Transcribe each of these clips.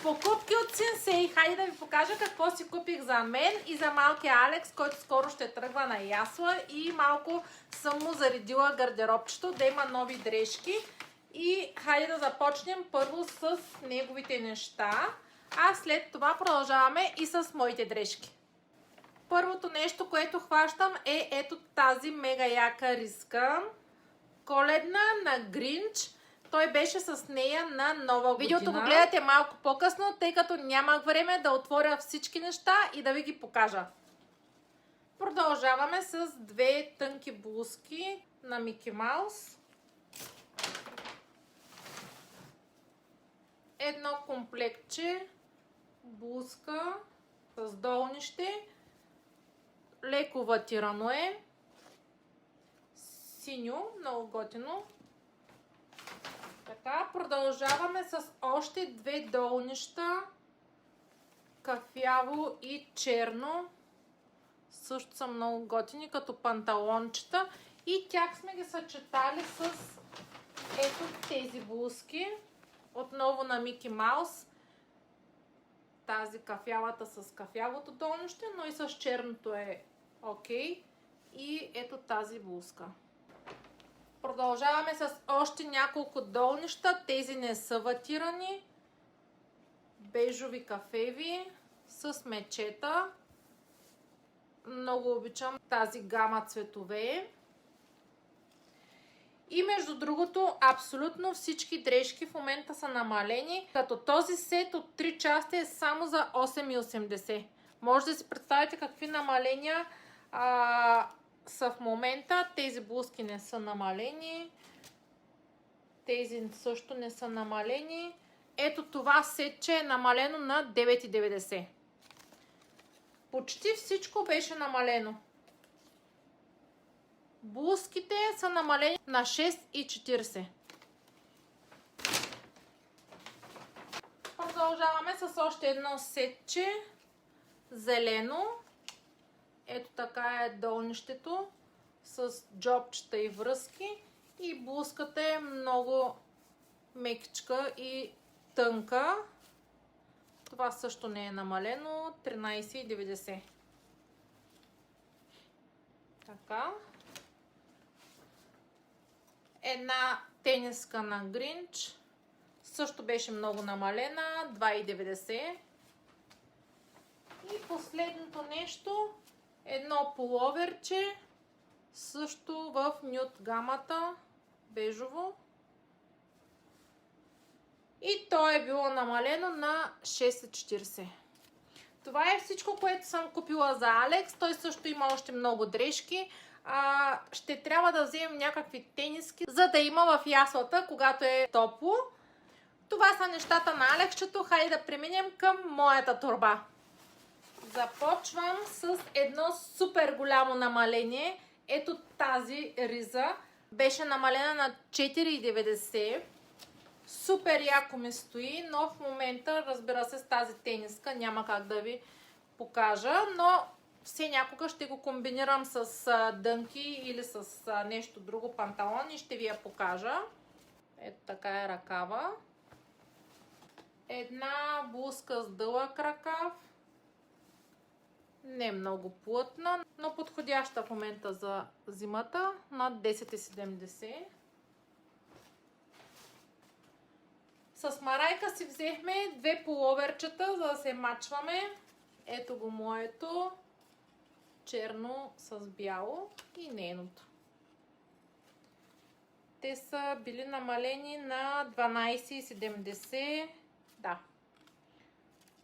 Покупки от Сенсей. Хайде да ви покажа какво си купих за мен и за малкия Алекс, който скоро ще тръгва на ясла, и малко съм му заредила гардеробчето да има нови дрежки. И хайде да започнем първо с неговите неща, а след това продължаваме и с моите дрежки. Първото нещо, което хващам, е ето тази мега яка риска. Коледна на Гринч. Той беше с нея на Нова година. Видеото го гледате малко по-късно, тъй като нямах време да отворя всички неща и да ви ги покажа. Продължаваме с две тънки блузки на Мики Маус. Едно комплектче, блузка с долнище. Леко ватирано е. Синьо, много готино. Така, продължаваме с още две долнища. Кафяво и черно. Също са много готини, като панталончета. И тях сме ги съчетали с ето тези блузки. Отново на Мики Маус. Тази кафявата с кафявото долнище, но и с черното е окей. И ето тази блузка. Продължаваме с още няколко долнища. Тези не са ватирани. Бежови кафеви с мечета. Много обичам тази гама цветове. И между другото, абсолютно всички дрежки в момента са намалени, като този сет от 3 части е само за 8,80. Може да си представите какви намаления са в момента. Тези блузки не са намалени. Тези също не са намалени. Ето това сетче е намалено на 9,90. Почти всичко беше намалено. Блузките са намалени на 6,40. Продължаваме с още едно сетче. Зелено. Ето така е долнището с джобчета и връзки. И блузката е много мекичка и тънка. Това също не е намалено. 13,90. Така. Една тениска на Гринч. Също беше много намалена. 2,90. И последното нещо. Едно пуловерче. Също в нюд гамата. Бежово. И то е било намалено на 6,40. Това е всичко, което съм купила за Алекс. Той също има още много дрежки. Ще трябва да вземем някакви тениски, за да има в яслата, когато е топло. Това са нещата на Алексчето. Хайде да преминем към моята торба. Започвам с едно супер голямо намаление. Ето тази риза. Беше намалена на 4,90. Супер яко ми стои, но в момента, разбира се, с тази тениска няма как да ви покажа, но все някога ще го комбинирам с дънки или с нещо друго, панталон, и ще ви я покажа. Ето така е ръкава. Една блузка с дълъг ръкав. Не много плътна, но подходяща в момента за зимата, на 10,70. С Марайка си взехме две пуловерчета, за да се мачваме. Ето го моето. Черно с бяло и нейното. Те са били намалени на 12,70. Да.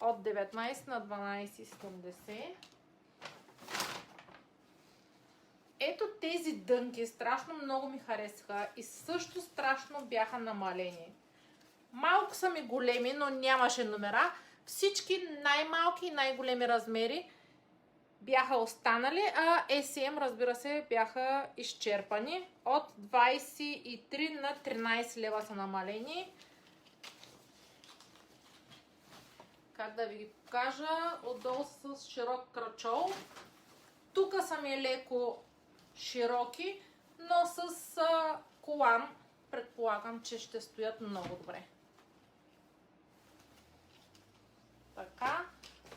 От 19 на 12,70. Ето тези дънки страшно много ми харесаха и също страшно бяха намалени. Малко са ми големи, но нямаше номера. Всички най-малки и най-големи размери бяха останали, а SM, разбира се, бяха изчерпани. От 23 на 13 лева са намалени. Как да ви ги покажа? Отдолу с широк кръчол. Тук са ми леко широки, но с колан предполагам, че ще стоят много добре. така.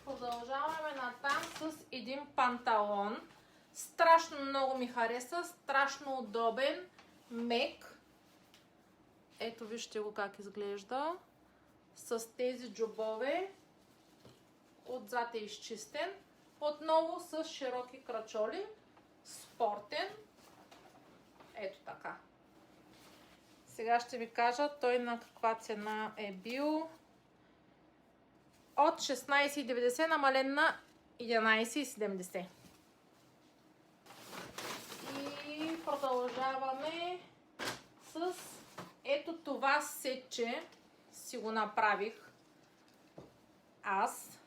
Продължаваме натам с един панталон. Страшно много ми хареса, страшно удобен, мек. Ето вижте го как изглежда. С тези джобове. Отзад е изчистен. Отново с широки крачоли. Спортен. Ето така. Сега ще ви кажа той на каква цена е бил. От 16,90 намален на 11,70. И продължаваме с ето това сетче. Си го направих аз.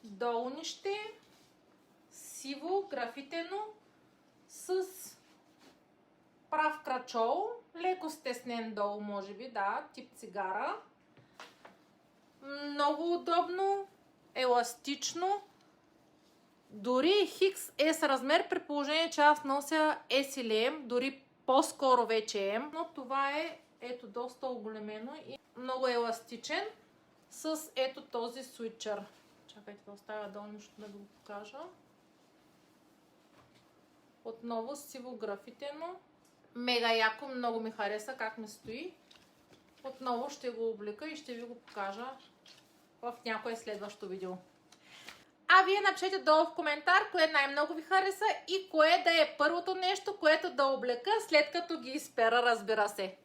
Долнище, сиво, графитено, с прав крачол, леко стеснен долу, може би, да, тип цигара. Много удобно, еластично. Дори Хикс S размер, при положение, че аз нося S или M, дори по-скоро вече M, но това е ето доста оголемено и много еластичен с ето този свитчър. Чакайте да оставя долнището да го покажа. Отново сиво графитено. Мега яко, много ми хареса как ми стои. Отново ще го облека и ще ви го покажа в някое следващо видео. А вие напишете долу в коментар кое най-много ви хареса и кое да е първото нещо, което да облека след като ги изпера, разбира се.